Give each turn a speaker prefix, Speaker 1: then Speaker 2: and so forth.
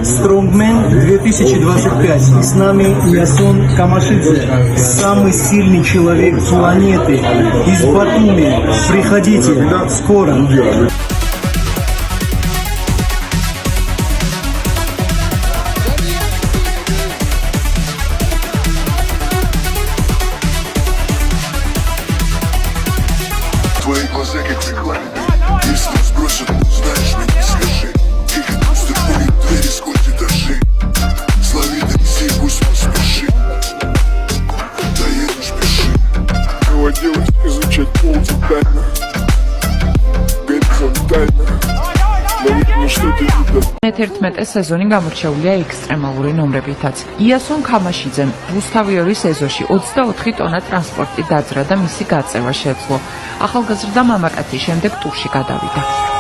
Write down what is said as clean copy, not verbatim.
Speaker 1: Стронгмен 2025. С нами Ясон Камашидзе, самый сильный человек планеты из Батуми. Приходите скоро.
Speaker 2: Твои глаза как стекла. Если сбросят, знаешь меня, скажи. Их отпустят мои двери сквозь этажи. Слови такси, пусть поспешит. Доедешь, пиши. Доводилось изучать пол детально. Горизонтально. Но видно, что ты видно.
Speaker 3: მე-11 სეზონი გამორჩეულია ექსტრემალური ნომრებითაც. იასონ ქამაშიძემ რუსთავიორის ეზოში 24 ტონა ტრანსპორტი დაძრა და მისი გაწევა შეძლო. ახალგაზრდა მამაკაცის შემდეგ ტურში გადავიდა.